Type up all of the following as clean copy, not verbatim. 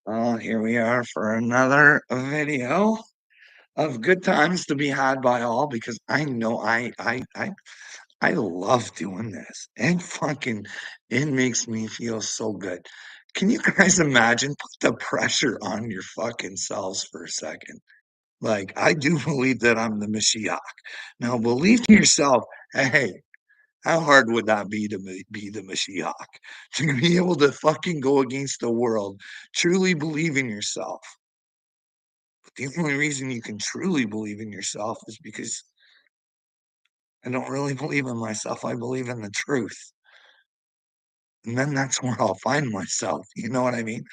Well, here we are for another video of good times to be had by all because I know I love doing this. And fucking it makes me feel so good. Can you guys imagine? Put the pressure on your fucking selves for a second. Like I do believe that I'm the Mashiach. Now believe to yourself, hey, how hard would that be to be the Mashiach? To be able to fucking go against the world, truly believe in yourself. But the only reason you can truly believe in yourself is because I don't really believe in myself. I believe in the truth. And then that's where I'll find myself. You know what I mean?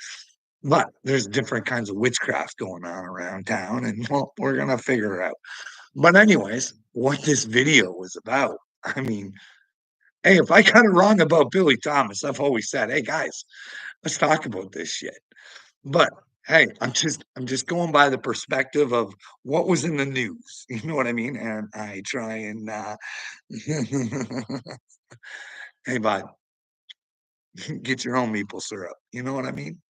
But there's different kinds of witchcraft going on around town, and well, we're gonna figure it out. But anyways, what this video was about, I mean, hey, if I got it wrong about Billy Thomas, I've always said, hey guys, let's talk about this shit. But hey, I'm just going by the perspective of what was in the news. You know what I mean? And I try and hey bud, get your own maple syrup. You know what I mean?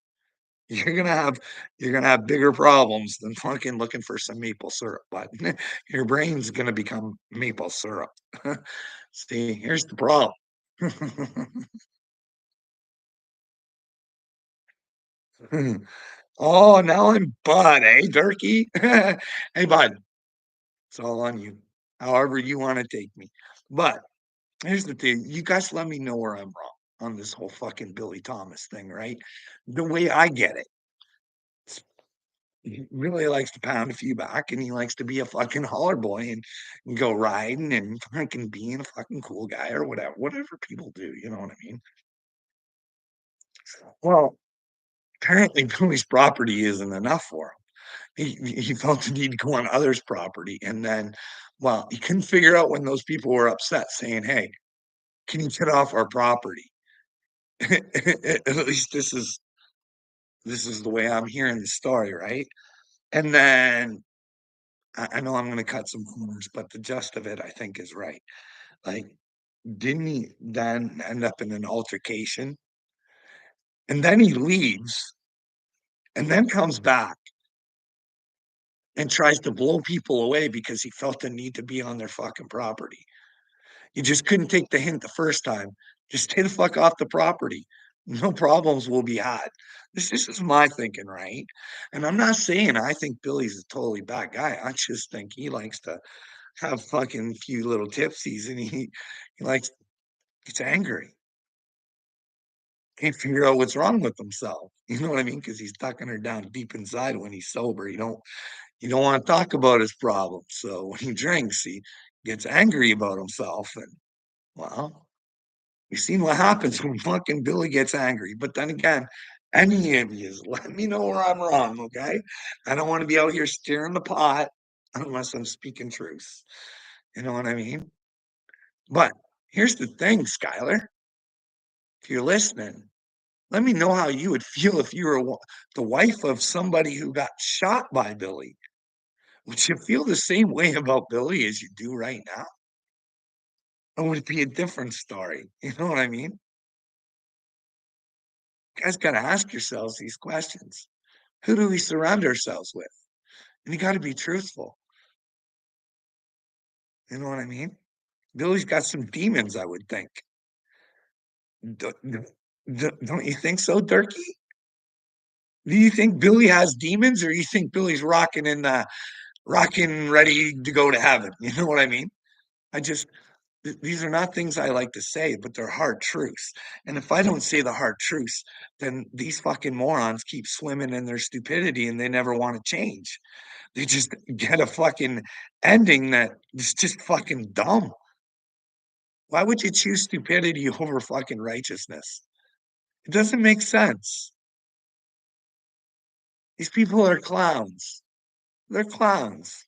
You're gonna have you're gonna have bigger problems than fucking looking for some maple syrup, but your brain's gonna become maple syrup. See, here's the problem. Oh, now I'm Bud, eh, Durkee? Hey, Bud, it's all on you. However you want to take me. But here's the thing. You guys let me know where I'm wrong on this whole fucking Billy Thomas thing, right? The way I get it, he really likes to pound a few back and he likes to be a fucking holler boy and go riding and fucking being a fucking cool guy or whatever people do, you know what I mean? Well, apparently Billy's property isn't enough for him. He felt the need to go on others' property, and then, well, he couldn't figure out when those people were upset, saying, "Hey, can you get off our property?" At least this is the way I'm hearing the story, right? And then I know I'm going to cut some corners, but the gist of it, I think, is right. Like, didn't he then end up in an altercation? And then he leaves, and then comes back and tries to blow people away because he felt the need to be on their fucking property. You just couldn't take the hint the first time. Just stay the fuck off the property. No problems will be had. This is my thinking, right? And I'm not saying I think Billy's a totally bad guy. I just think he likes to have fucking few little tipsies and he likes gets angry. Can't figure out what's wrong with himself. You know what I mean? Because he's tucking her down deep inside when he's sober. You don't want to talk about his problems. So when he drinks, he gets angry about himself. And well, we've seen what happens when fucking Billy gets angry. But then again, any of you, let me know where I'm wrong, okay? I don't want to be out here stirring the pot unless I'm speaking truth. You know what I mean? But here's the thing, Skylar. If you're listening, let me know how you would feel if you were the wife of somebody who got shot by Billy. Would you feel the same way about Billy as you do right now? Or would it be a different story? You know what I mean? You guys got to ask yourselves these questions. Who do we surround ourselves with? And you got to be truthful. You know what I mean? Billy's got some demons, I would think. Do- don't you think so, Durkee? Do you think Billy has demons, or you think Billy's rocking, ready to go to heaven? You know what I mean? I just these are not things I like to say, but they're hard truths. And if I don't say the hard truths, then these fucking morons keep swimming in their stupidity and they never want to change. They just get a fucking ending that is just fucking dumb. Why would you choose stupidity over fucking righteousness? It doesn't make sense. These people are clowns. They're clowns.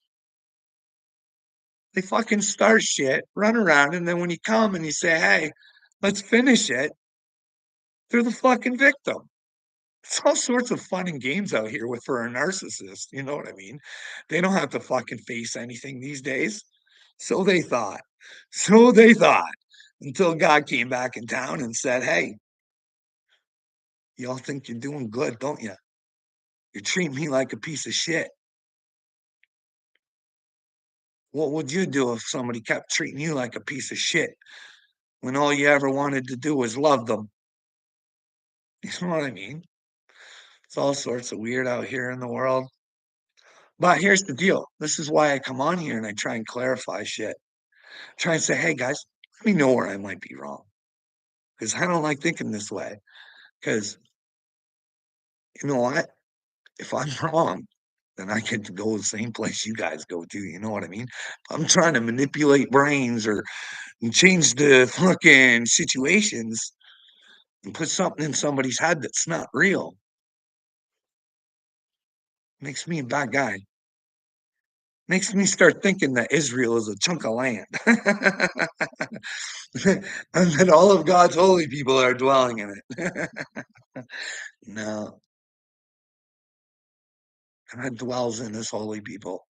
They fucking start shit, run around, and then when you come and you say, hey, let's finish it, they're the fucking victim. It's all sorts of fun and games out here with for a narcissist. You know what I mean? They don't have to fucking face anything these days. So they thought. So they thought. Until God came back in town and said, hey, y'all think you're doing good, don't you? You're treating me like a piece of shit. What would you do if somebody kept treating you like a piece of shit when all you ever wanted to do was love them? You know what I mean? It's all sorts of weird out here in the world. But here's the deal. This is why I come on here and I try and clarify shit. Try and say, hey guys, let me know where I might be wrong. Because I don't like thinking this way. Because you know what? If I'm wrong, then I could go the same place you guys go to. You know what I mean? I'm trying to manipulate brains or change the fucking situations and put something in somebody's head that's not real. Makes me a bad guy. Makes me start thinking that Israel is a chunk of land. And that all of God's holy people are dwelling in it. No, God dwells in his holy people,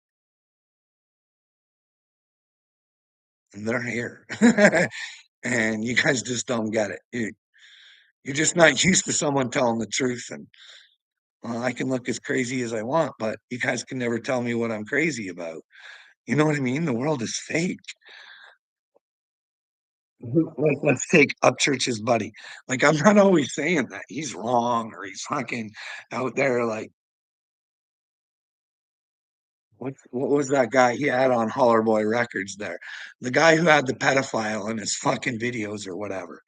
and they're here. And you guys just don't get it. You're just not used to someone telling the truth. And well, I can look as crazy as I want, but you guys can never tell me what I'm crazy about. You know what I mean? The world is fake. Like, let's take Upchurch's buddy. Like, I'm not always saying that he's wrong or he's fucking out there. Like, what was that guy he had on Holler Boy Records there? The guy who had the pedophile in his fucking videos or whatever.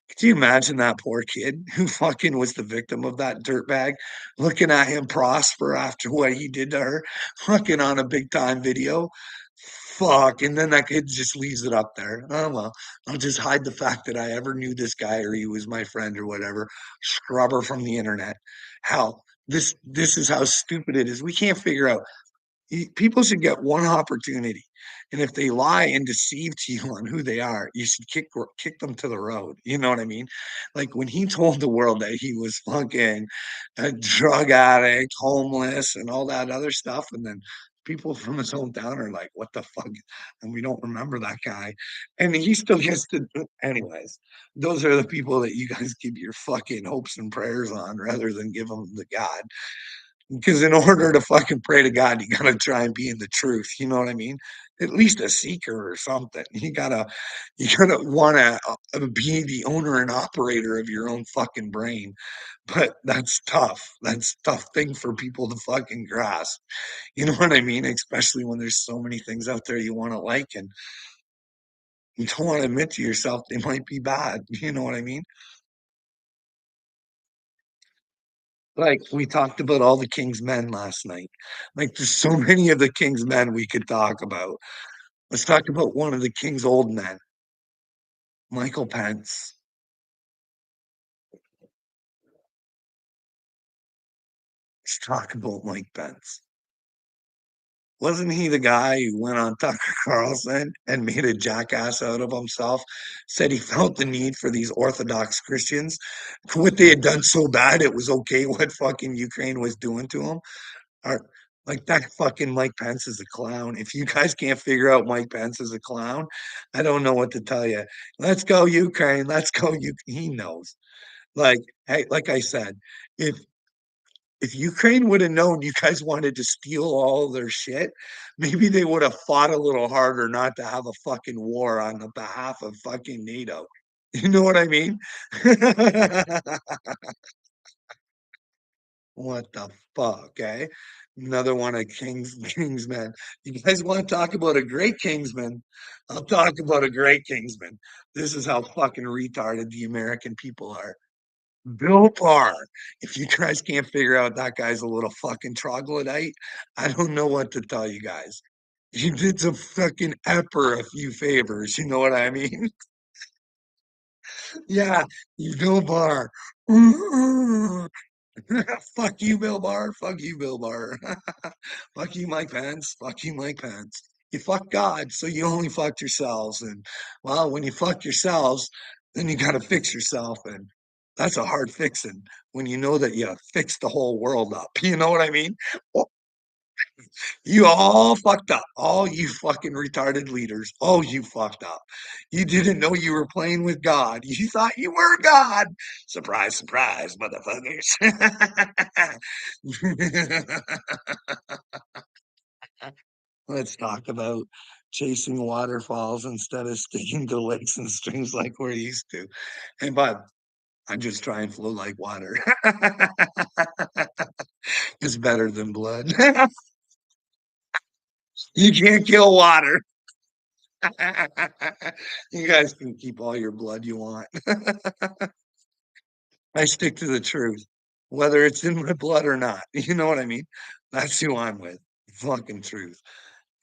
Could you imagine that poor kid who fucking was the victim of that dirtbag looking at him prosper after what he did to her, fucking on a big time video? Fuck. And then that kid just leaves it up there. Oh, well, I'll just hide the fact that I ever knew this guy or he was my friend or whatever. Scrubber from the internet. Hell, this is how stupid it is. We can't figure out people should get one opportunity, and if they lie and deceive to you on who they are, you should kick them to the road. You know what I mean? Like when he told the world that he was fucking a drug addict, homeless, and all that other stuff, and then people from his hometown are like, "What the fuck?" And we don't remember that guy, and he still gets to. Anyways, those are the people that you guys give your fucking hopes and prayers on, rather than give them to God. Because in order to fucking pray to God, you gotta try and be in the truth. You know what I mean? At least a seeker or something. You gotta wanna be the owner and operator of your own fucking brain. But that's tough. That's a tough thing for people to fucking grasp. You know what I mean? Especially when there's so many things out there you want to like and you don't want to admit to yourself they might be bad. You know what I mean? Like we talked about all the King's men last night. Like there's so many of the King's men we could talk about. Let's talk about one of the King's old men, Michael Pence. Let's talk about Mike Pence. Wasn't he the guy who went on Tucker Carlson and made a jackass out of himself? Said he felt the need for these Orthodox Christians. What they had done so bad, it was okay what fucking Ukraine was doing to them. Or, like that fucking Mike Pence is a clown. If you guys can't figure out Mike Pence is a clown, I don't know what to tell you. Let's go Ukraine. Let's go. He knows. Like, hey, like I said, if Ukraine would have known you guys wanted to steal all their shit, maybe they would have fought a little harder not to have a fucking war on the behalf of fucking NATO. You know what I mean? What the fuck, eh? Another one of Kingsmen. You guys want to talk about a great Kingsman? I'll talk about a great Kingsman. This is how fucking retarded the American people are. Bill Barr. If you guys can't figure out that guy's a little fucking troglodyte, I don't know what to tell you guys. He did some fucking Epper a few favors. You know what I mean? Yeah, you Bill Barr. Fuck you, Bill Barr. Fuck you, Bill Barr. Fuck you, Mike Pence. Fuck you, Mike Pence. You fuck God, so you only fucked yourselves. And well, when you fuck yourselves, then you got to fix yourself. And that's a hard fixing when you know that you fixed the whole world up. You know what I mean? You all fucked up. All you fucking retarded leaders. Oh, you fucked up. You didn't know you were playing with God. You thought you were God. Surprise, surprise, motherfuckers. Let's talk about chasing waterfalls instead of sticking to lakes and streams like we're used to. And but I just try and flow like water. It's better than blood. You can't kill water. You guys can keep all your blood you want. I stick to the truth, whether it's in my blood or not. You know what I mean? That's who I'm with. Fucking truth.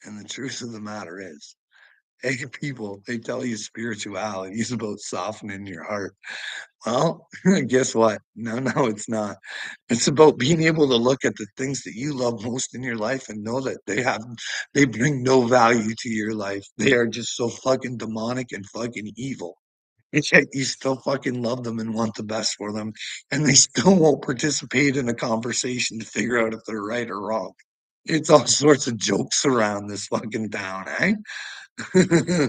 And the truth of the matter is, hey, people, they tell you spirituality is about softening your heart. Well, guess what? No, no, it's not. It's about being able to look at the things that you love most in your life and know that they bring no value to your life. They are just so fucking demonic and fucking evil. And yet you still fucking love them and want the best for them. And they still won't participate in a conversation to figure out if they're right or wrong. It's all sorts of jokes around this fucking town, eh?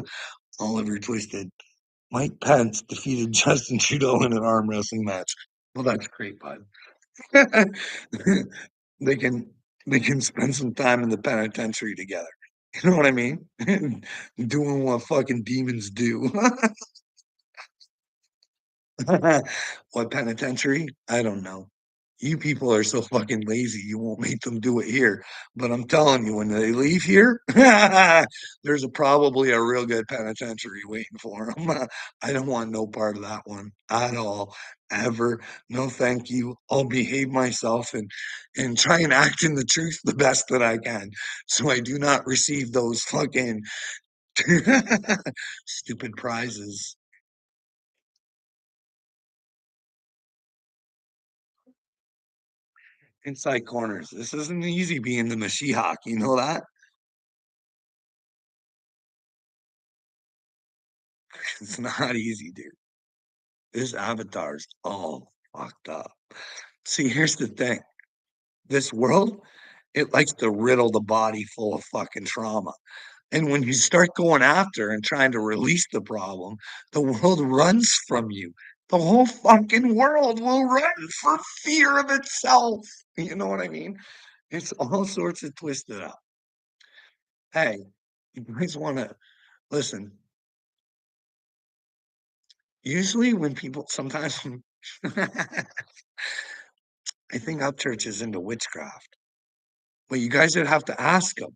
Oliver Twisted. Mike Pence defeated Justin Trudeau in an arm wrestling match. Well, that's great, bud. they can they can spend some time in the penitentiary together. You know what I mean? Doing what fucking demons do. What penitentiary? I don't know. You people are so fucking lazy, you won't make them do it here. But I'm telling you, when they leave here, there's probably a real good penitentiary waiting for them. I don't want no part of that one at all, ever. No, thank you. I'll behave myself and try and act in the truth the best that I can, so I do not receive those fucking stupid prizes. Inside corners. This isn't easy being the Mashiach, you know that? It's not easy, dude. This avatar's all fucked up. See, here's the thing. This world, it likes to riddle the body full of fucking trauma. And when you start going after and trying to release the problem, the world runs from you. The whole fucking world will run for fear of itself. You know what I mean? It's all sorts of twisted up. Hey, you guys want to listen? Usually, when people sometimes I think our church is into witchcraft. Well, you guys would have to ask him.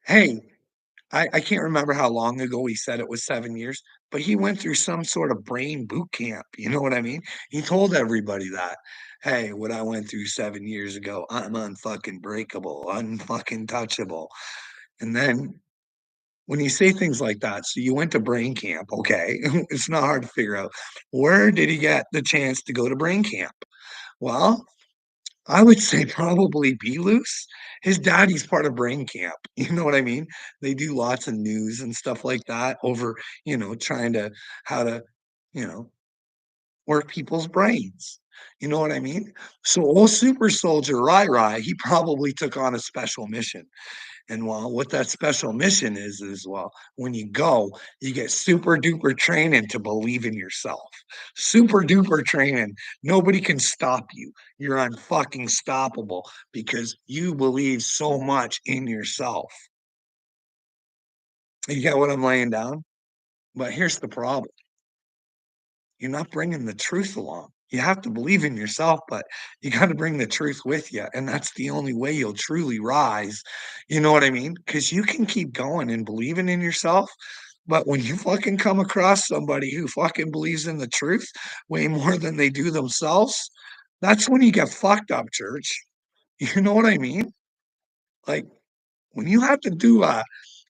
Hey, I can't remember how long ago he said it was 7 years, but he went through some sort of brain boot camp. You know what I mean? He told everybody that. Hey, what I went through 7 years ago, I'm unfucking breakable, unfucking touchable. And then when you say things like that, so you went to brain camp, okay? It's not hard to figure out. Where did he get the chance to go to brain camp? Well, I would say probably Be Loose. His daddy's part of Brain Camp. You know what I mean? They do lots of news and stuff like that over, trying to how to, you know, work people's brains. You know what I mean? So old super soldier Rai Rai, he probably took on a special mission. And well, what that special mission is well, when you go, you get super duper training to believe in yourself. Super duper training. Nobody can stop you. You're unfucking stoppable because you believe so much in yourself. You get what I'm laying down? But here's the problem. You're not bringing the truth along. You have to believe in yourself, but you got to bring the truth with you. And that's the only way you'll truly rise. You know what I mean? Because you can keep going and believing in yourself. But when you fucking come across somebody who fucking believes in the truth way more than they do themselves, that's when you get fucked up, church. You know what I mean? Like, when you have to do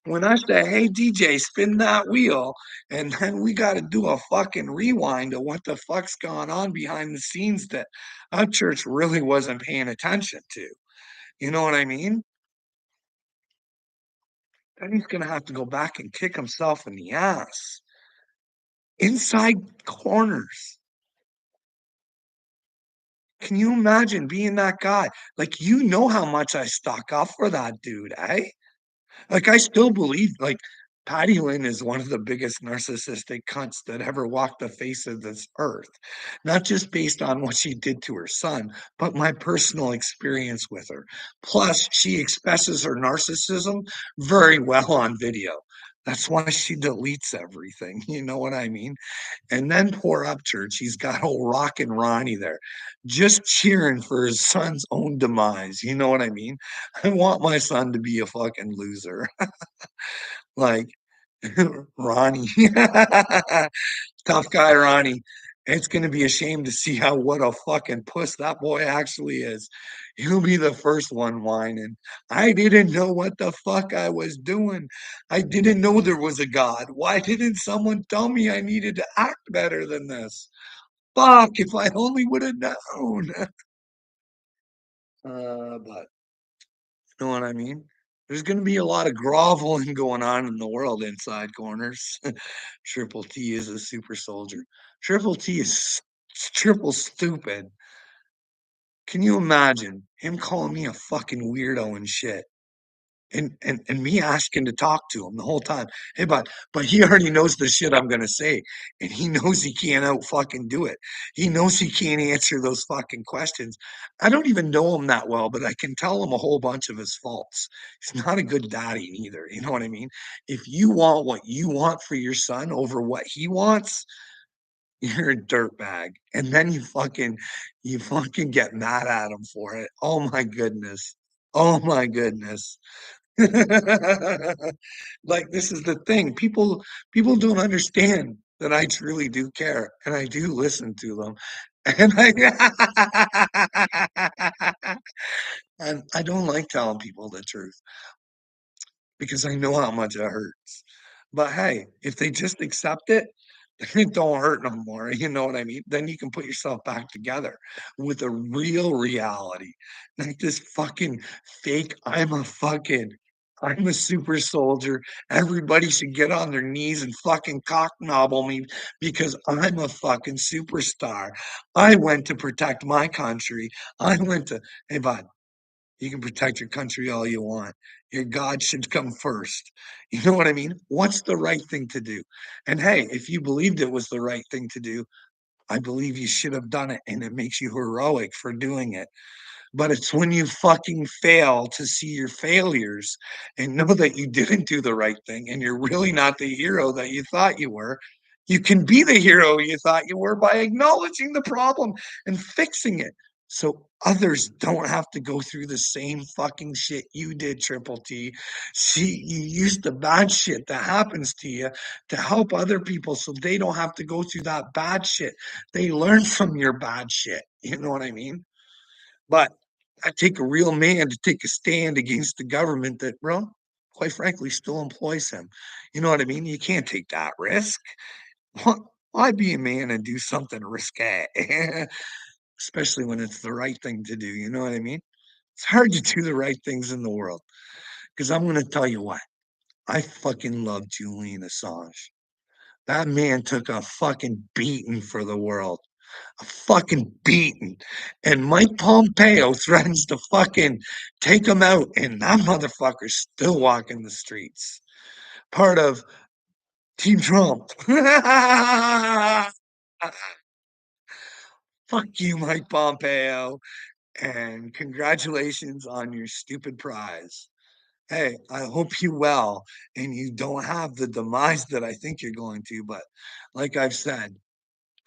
when I say, hey DJ, spin that wheel, and then we got to do a fucking rewind of what the fuck's going on behind the scenes that our church really wasn't paying attention to. You know what I mean? Then he's gonna have to go back and kick himself in the ass. Inside corners. Can you imagine being that guy? Like, you know how much I stuck up for that dude, eh? Like, I still believe, like, Patty Lynn is one of the biggest narcissistic cunts that ever walked the face of this earth, not just based on what she did to her son, but my personal experience with her. Plus, she expresses her narcissism very well on video. That's why she deletes everything, you know what I mean? And then poor Upchurch, he's got old Rockin' Ronnie there, just cheering for his son's own demise, you know what I mean? I want my son to be a fucking loser. Like, Ronnie, tough guy Ronnie. It's gonna be a shame to see how what a fucking puss that boy actually is. He'll be the first one whining. I didn't know what the fuck I was doing. I didn't know there was a God. Why didn't someone tell me I needed to act better than this? Fuck, if I only would have known. But you know what I mean? There's going to be a lot of groveling going on in the world inside corners. Triple T is a super soldier. Triple T is triple stupid. Can you imagine him calling me a fucking weirdo and shit? And me asking to talk to him the whole time. Hey, but he already knows the shit I'm gonna say, and he knows he can't out fucking do it. He knows he can't answer those fucking questions. I don't even know him that well, but I can tell him a whole bunch of his faults. He's not a good daddy either. You know what I mean? If you want what you want for your son over what he wants, you're a dirtbag. And then you fucking get mad at him for it. Oh my goodness. Oh my goodness. Like, this is the thing. People don't understand that I truly do care and I do listen to them. And and I don't like telling people the truth because I know how much it hurts. But hey, if they just accept it, it don't hurt no more. You know what I mean? Then you can put yourself back together with a real reality. Not this fucking fake, I'm a super soldier. Everybody should get on their knees and fucking cocknobble me because I'm a fucking superstar. I went to protect my country. Hey, bud, you can protect your country all you want. Your God should come first. You know what I mean? What's the right thing to do? And hey, if you believed it was the right thing to do, I believe you should have done it, and it makes you heroic for doing it. But it's when you fucking fail to see your failures and know that you didn't do the right thing and you're really not the hero that you thought you were. You can be the hero you thought you were by acknowledging the problem and fixing it so others don't have to go through the same fucking shit you did, Triple T. See, you use the bad shit that happens to you to help other people so they don't have to go through that bad shit. They learn from your bad shit. You know what I mean? But I take a real man to take a stand against the government that, well, quite frankly, still employs him. You know what I mean? You can't take that risk. Why be a man and do something risque, especially when it's the right thing to do? You know what I mean? It's hard to do the right things in the world because I'm going to tell you what, I fucking love Julian Assange. That man took a fucking beating for the world. A fucking beating. And Mike Pompeo threatens to fucking take him out, and that motherfucker's still walking the streets. Part of Team Trump. Fuck you, Mike Pompeo, and congratulations on your stupid prize. Hey, I hope you well and you don't have the demise that I think you're going to, but like I've said,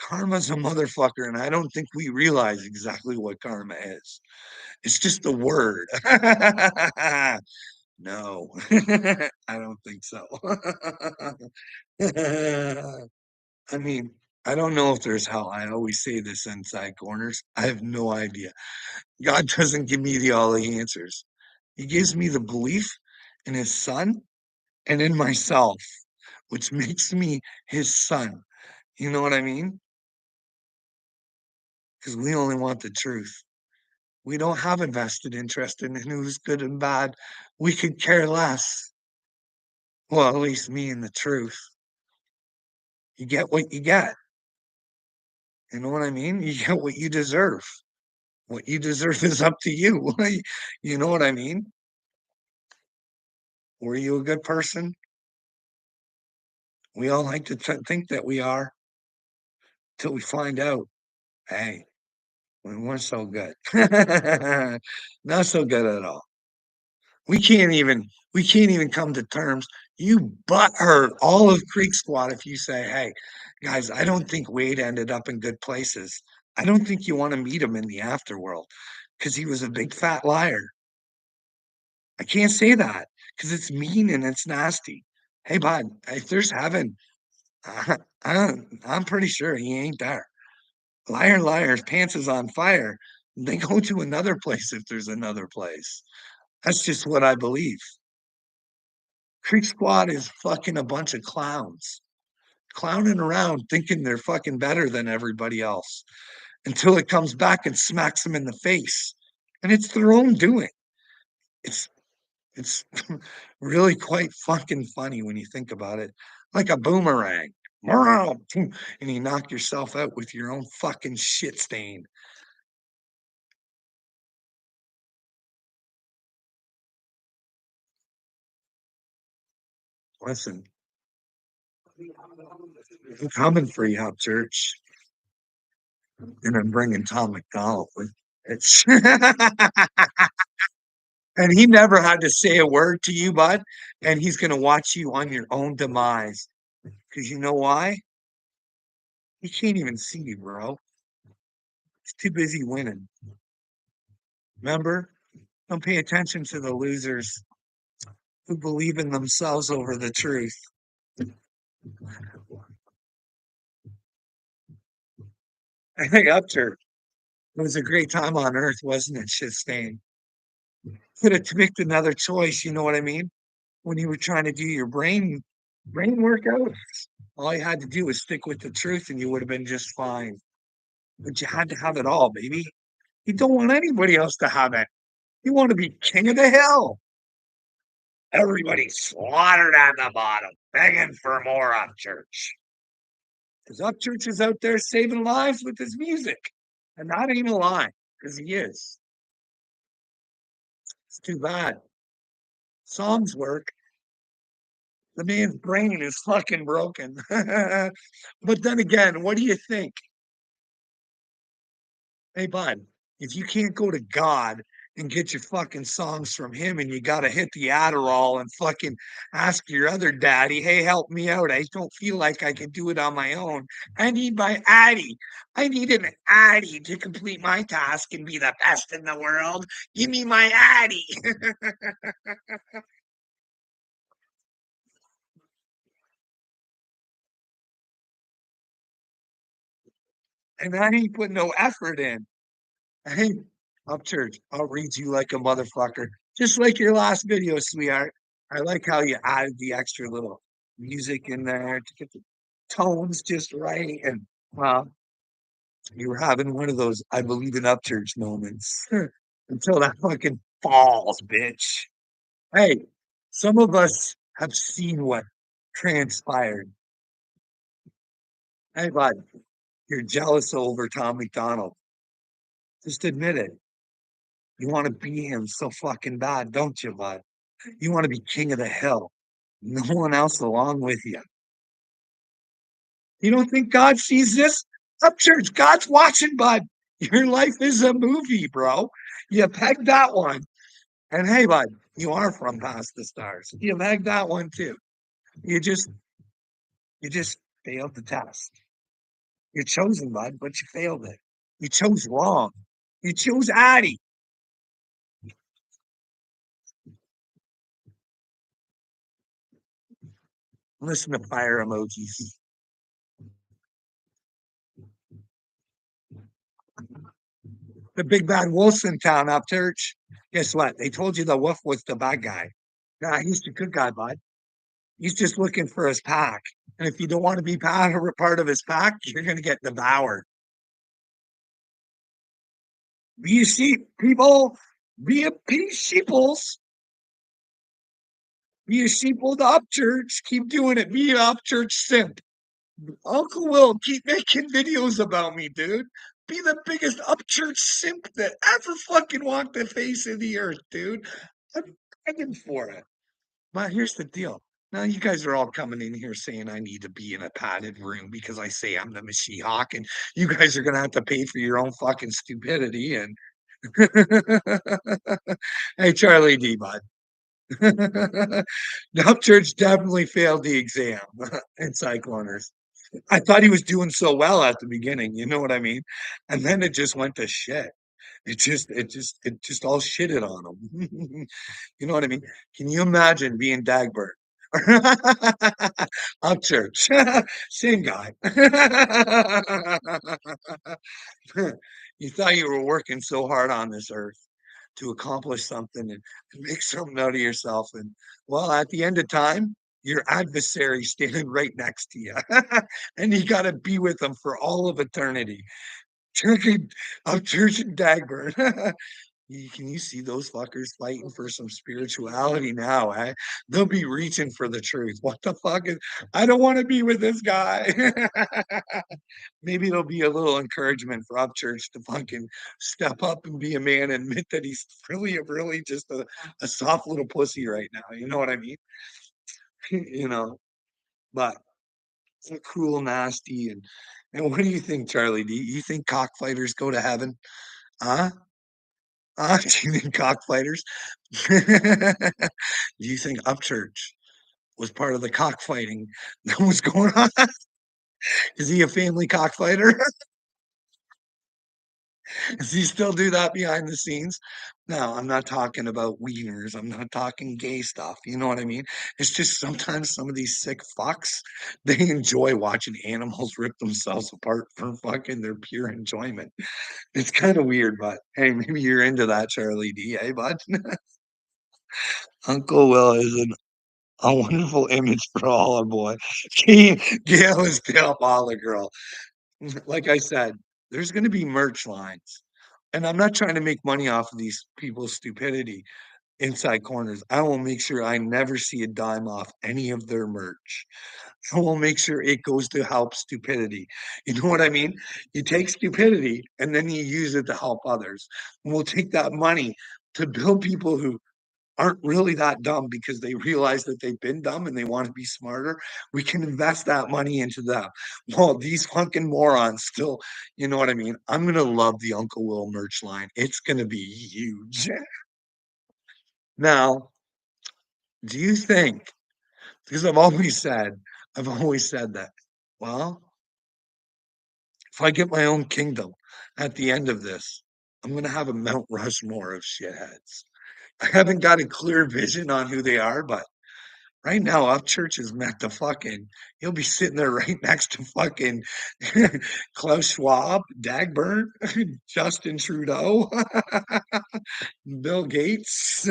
karma's a motherfucker, and I don't think we realize exactly what karma is. It's just a word. No, I don't think so. I mean, I don't know if there's hell. I always say this inside corners. I have no idea. God doesn't give me all the answers. He gives me the belief in his son and in myself, which makes me his son. You know what I mean? Because we only want the truth. We don't have a vested interest in who's good and bad. We could care less. Well, at least me and the truth. You get what you get. You know what I mean? You get what you deserve. What you deserve is up to you. You know what I mean? Were you a good person? We all like to think that we are till we find out. Hey, we weren't so good. Not so good at all. We can't even come to terms. You butthurt all of Creek Squad if you say, "Hey, guys, I don't think Wade ended up in good places. I don't think you want to meet him in the afterworld because he was a big fat liar." I can't say that because it's mean and it's nasty. Hey, bud, if there's heaven, I'm pretty sure he ain't there. Liar, liar, his pants is on fire. They go to another place if there's another place. That's just what I believe. Creek Squad is fucking a bunch of clowns, clowning around thinking they're fucking better than everybody else until it comes back and smacks them in the face. And it's their own doing. It's it's really quite fucking funny when you think about it. Like a boomerang. And you knock yourself out with your own fucking shit stain. Listen, I'm coming for you, Hop Church, and I'm bringing Tom McDonald with it's and he never had to say a word to you, bud. And he's gonna watch you on your own demise. Because you know why? He can't even see you, bro. He's too busy winning. Remember? Don't pay attention to the losers who believe in themselves over the truth. I think Upchurch. It was a great time on earth, wasn't it, shit stain? Could have picked another choice, you know what I mean? When you were trying to do your brain workouts. All you had to do was stick with the truth and you would have been just fine. But you had to have it all, baby. You don't want anybody else to have it. You want to be king of the hill. Everybody slaughtered at the bottom, begging for more Upchurch. Because Upchurch is out there saving lives with his music. And that ain't a lie, because he is. It's too bad. Songs work. The man's brain is fucking broken. But then again, what do you think? Hey, bud, if you can't go to God and get your fucking songs from him and you got to hit the Adderall and fucking ask your other daddy, hey, help me out. I don't feel like I can do it on my own. I need my Addy. I need an Addy to complete my task and be the best in the world. Give me my Addy. And I ain't put no effort in. Hey, Upchurch, I'll read you like a motherfucker. Just like your last video, sweetheart. I like how you added the extra little music in there to get the tones just right. And well, you were having one of those I believe in Upchurch moments until that fucking falls, bitch. Hey, some of us have seen what transpired. Hey, bud, you're jealous over Tom McDonald. Just admit it. You want to be him so fucking bad, don't you, bud? You want to be king of the hill. No one else along with you. You don't think God sees this? Upchurch, God's watching, bud. Your life is a movie, bro. You pegged that one. And hey, bud, you are from past the stars. You pegged that one too. You just you just failed the test. You're chosen, bud, but you failed it. You chose wrong. You chose Addie. Listen to fire emojis. The big bad wolf's in town, up church. Guess what? They told you the wolf was the bad guy. Nah, he's the good guy, bud. He's just looking for his pack. And if you don't want to be part of his pack, you're going to get devoured. Be a sheep, people. Be a sheeples. Be a sheeple to up church. Keep doing it. Be an up church simp. Uncle Will, keep making videos about me, dude. Be the biggest upchurch simp that ever fucking walked the face of the earth, dude. I'm begging for it. But here's the deal. Now you guys are all coming in here saying I need to be in a padded room because I say I'm the Mashiach, and you guys are gonna have to pay for your own fucking stupidity. And hey, Charlie D, bud. The Upchurch definitely failed the exam inside corners. I thought he was doing so well at the beginning, you know what I mean? And then it just went to shit. It just all shitted on him. You know what I mean? Can you imagine being Dagbert? Upchurch. Same guy. You thought you were working so hard on this earth to accomplish something and make something out of yourself. And well, at the end of time, your adversary standing right next to you, and you got to be with them for all of eternity. Church and Dagburn. Can you see those fuckers fighting for some spirituality now? Eh? They'll be reaching for the truth. What the fuck is? I don't want to be with this guy. Maybe it'll be a little encouragement for Upchurch to fucking step up and be a man and admit that he's really just a soft little pussy right now. You know what I mean? You know, but it's cruel, nasty, and what do you think, Charlie? Do you think cockfighters go to heaven? Huh? Huh? Do you think cockfighters? Do you think Upchurch was part of the cockfighting that was going on? Is he a family cockfighter? Does he still do that behind the scenes? No, I'm not talking about wieners. I'm not talking gay stuff. You know what I mean? It's just sometimes some of these sick fucks, they enjoy watching animals rip themselves apart for fucking their pure enjoyment. It's kind of weird, but hey, maybe you're into that, Charlie D. Hey, bud. Uncle Will is a wonderful image for all our boy. Gail is Dale Paula girl. Like I said, there's going to be merch lines. And I'm not trying to make money off of these people's stupidity inside corners. I will make sure I never see a dime off any of their merch. I will make sure it goes to help stupidity. You know what I mean? You take stupidity and then you use it to help others. And we'll take that money to build people who aren't really that dumb because they realize that they've been dumb and they want to be smarter. We can invest that money into them. Well, these fucking morons still, you know what I mean? I'm gonna love the Uncle Will merch line. It's gonna be huge. Now, do you think, because I've always said that, well, if I get my own kingdom at the end of this, I'm gonna have a Mount Rushmore of shitheads. I haven't got a clear vision on who they are, but right now, Upchurch is meant to fucking. He'll be sitting there right next to fucking Klaus Schwab, Dagburn, Justin Trudeau, Bill Gates.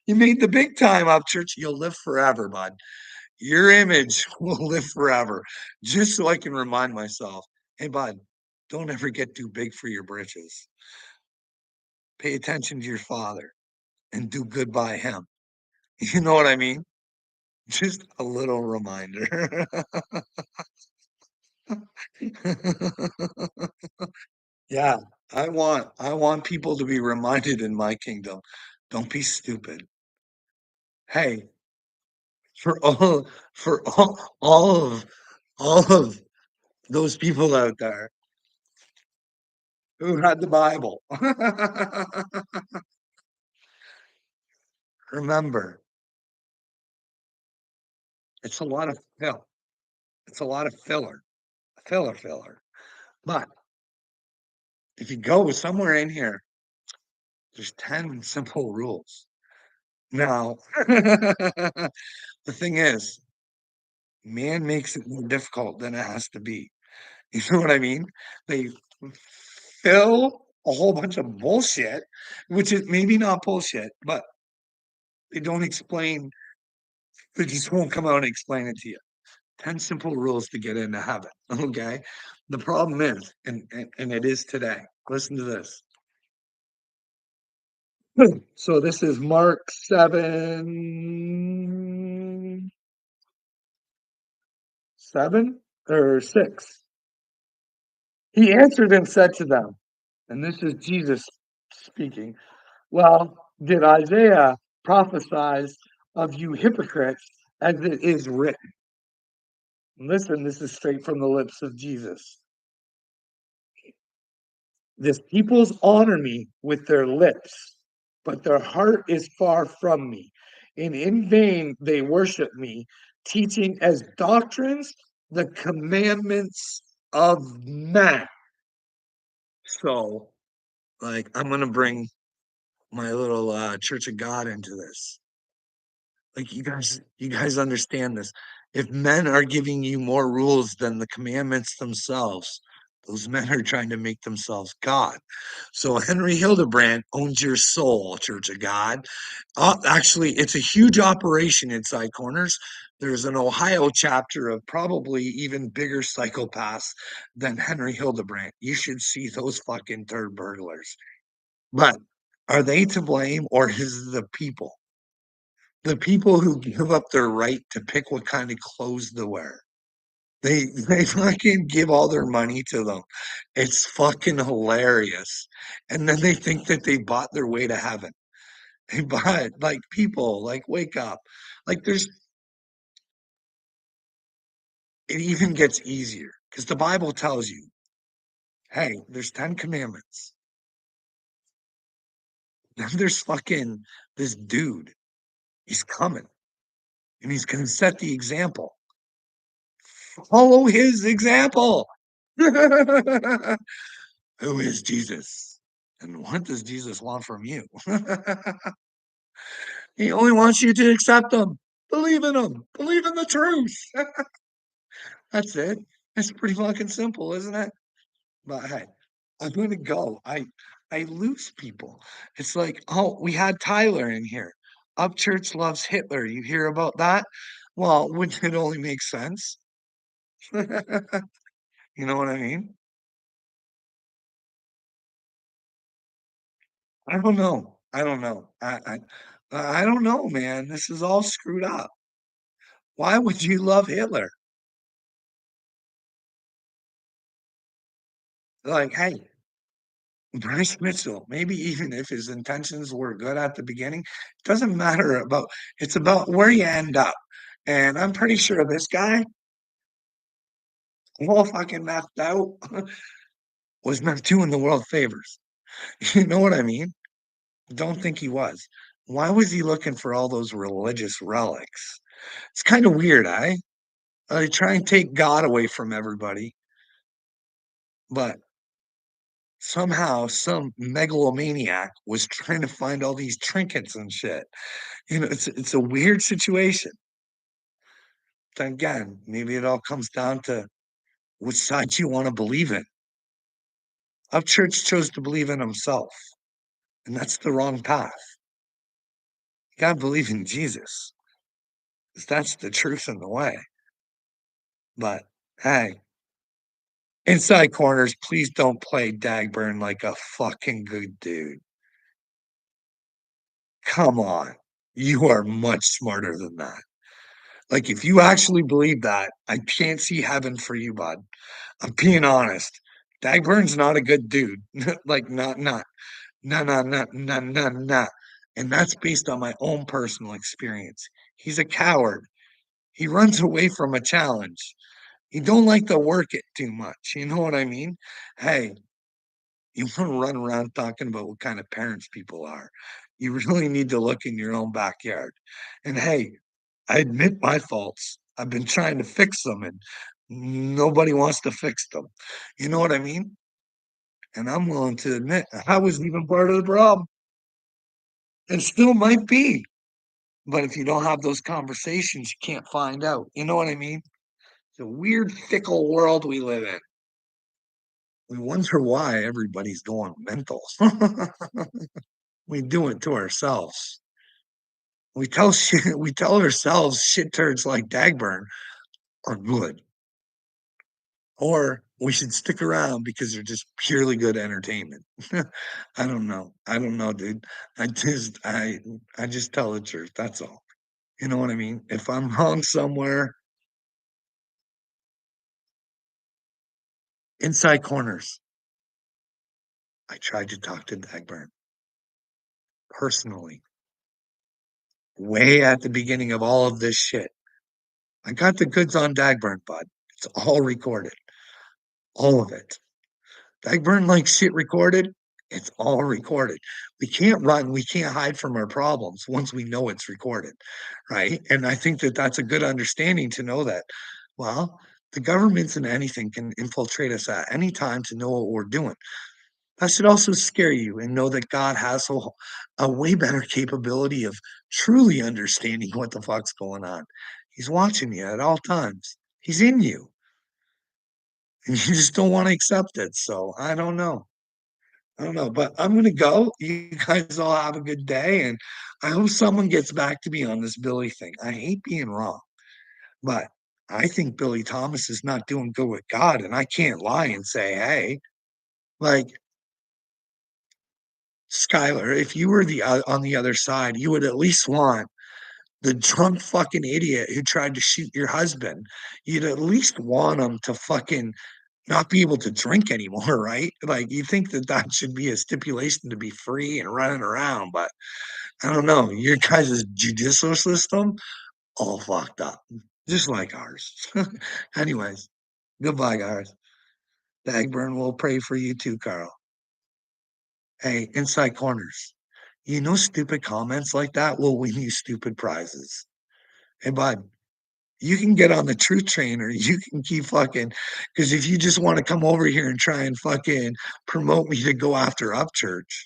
You made the big time, Upchurch. You'll live forever, bud. Your image will live forever. Just so I can remind myself, hey, bud, don't ever get too big for your britches. Pay attention to your father and do good by him. You know what I mean? Just a little reminder. Yeah, I want people to be reminded in my kingdom. Don't be stupid. Hey, for all of those people out there who had the Bible, remember, it's a lot of fill. It's a lot of filler. But if you go somewhere in here, there's 10 simple rules. Now, the thing is, man makes it more difficult than it has to be. You know what I mean? They fill a whole bunch of bullshit, which is maybe not bullshit, but they don't explain, they just won't come out and explain it to you. 10 simple rules to get into heaven. Okay. The problem is, and it is today. Listen to this. So this is Mark 7. or 6. He answered and said to them, and this is Jesus speaking, well, did Isaiah prophesy of you hypocrites as it is written? Listen, this is straight from the lips of Jesus. This peoples honor me with their lips, but their heart is far from me. And in vain they worship me, teaching as doctrines the commandments of men. So, like, I'm going to bring my little Church of God into this. Like, you guys understand this. If men are giving you more rules than the commandments themselves, those men are trying to make themselves God. So Henry Hildebrand owns your soul, Church of God. Actually, it's a huge operation inside Corners. There's an Ohio chapter of probably even bigger psychopaths than Henry Hildebrand. You should see those fucking third burglars. But are they to blame or is the people? The people who give up their right to pick what kind of clothes to wear. They fucking give all their money to them. It's fucking hilarious. And then they think that they bought their way to heaven. They bought like people, like wake up. Like there's it even gets easier because the Bible tells you, hey, there's 10 commandments. Then there's fucking this dude. He's coming and he's gonna set the example. Follow his example. Who is Jesus? And what does Jesus want from you? He only wants you to accept him, believe in him, believe in the truth. That's it. It's pretty fucking simple, isn't it? But hey, I'm gonna go. I lose people. It's like, oh, we had Tyler in here. Upchurch loves Hitler. You hear about that? Well, wouldn't it only make sense? You know what I mean? I don't know. I don't know. I don't know, man. This is all screwed up. Why would you love Hitler? Like, hey, Bryce Mitchell, maybe even if his intentions were good at the beginning, it doesn't matter about it's about where you end up. And I'm pretty sure this guy, all fucking mapped out, was not doing the world favors. You know what I mean? Don't think he was. Why was he looking for all those religious relics? It's kind of weird, eh? They try and take God away from everybody, but somehow some megalomaniac was trying to find all these trinkets and shit. It's a weird situation. Then again, maybe it all comes down to which side you want to believe in. Upchurch chose to believe in himself, and that's the wrong path. You gotta believe in Jesus, 'cause that's the truth and the way. But hey, inside corners, please don't play Dagburn like a fucking good dude. Come on. You are much smarter than that. Like, if you actually believe that, I can't see heaven for you, bud. I'm being honest. Dagburn's not a good dude. Like, not, no, no, no, no, no, no. And that's based on my own personal experience. He's a coward. He runs away from a challenge. He don't like to work it too much. You know what I mean? Hey, you want to run around talking about what kind of parents people are. You really need to look in your own backyard. And hey, I admit my faults. I've been trying to fix them and nobody wants to fix them. You know what I mean? And I'm willing to admit I was even part of the problem and still might be. But if you don't have those conversations, you can't find out. You know what I mean? It's a weird, fickle world we live in. We wonder why everybody's going mental. We do it to ourselves. We tell ourselves shit turds like Dagburn are good, or we should stick around because they're just purely good entertainment. I don't know. I don't know, dude. I just tell the truth. That's all. You know what I mean? If I'm wrong somewhere, Inside Corners. I tried to talk to Dagburn personally, way at the beginning of all of this shit. I got the goods on Dagburn, bud. It's all recorded, all of it. Dagburn likes shit recorded. It's all recorded. We can't run. We can't hide from our problems once we know it's recorded, right? And I think that that's a good understanding to know that. Well, the governments and anything can infiltrate us at any time to know what we're doing. That should also scare you and know that God has a way better capability of truly understanding what the fuck's going on. He's watching you at all times. He's in you, and you just don't want to accept it. So I don't know. I don't know, but I'm gonna go. You guys all have a good day, and I hope someone gets back to me on this Billy thing. I hate being wrong, but I think Billy Thomas is not doing good with God, and I can't lie and say, hey, like Skylar, if you were on the other side, you would at least want the drunk fucking idiot who tried to shoot your husband. You'd at least want him to fucking not be able to drink anymore, right? Like you think that that should be a stipulation to be free and running around, but I don't know. Your guys' judicial system all fucked up, just like ours. Anyways, goodbye, guys. Dagburn will pray for you too, Carl. Hey, Inside Corners. You know, stupid comments like that will win you stupid prizes. Hey, bud, you can get on the truth train or you can keep fucking, because if you just want to come over here and try and fucking promote me to go after Upchurch,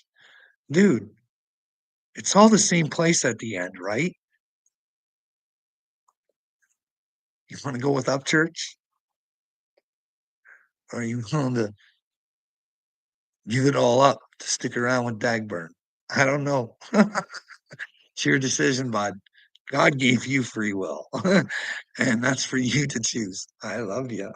dude, it's all the same place at the end, right? You want to go with Upchurch? Or are you willing to give it all up to stick around with Dagburn? I don't know. It's your decision, bud. God gave you free will, and that's for you to choose. I love you.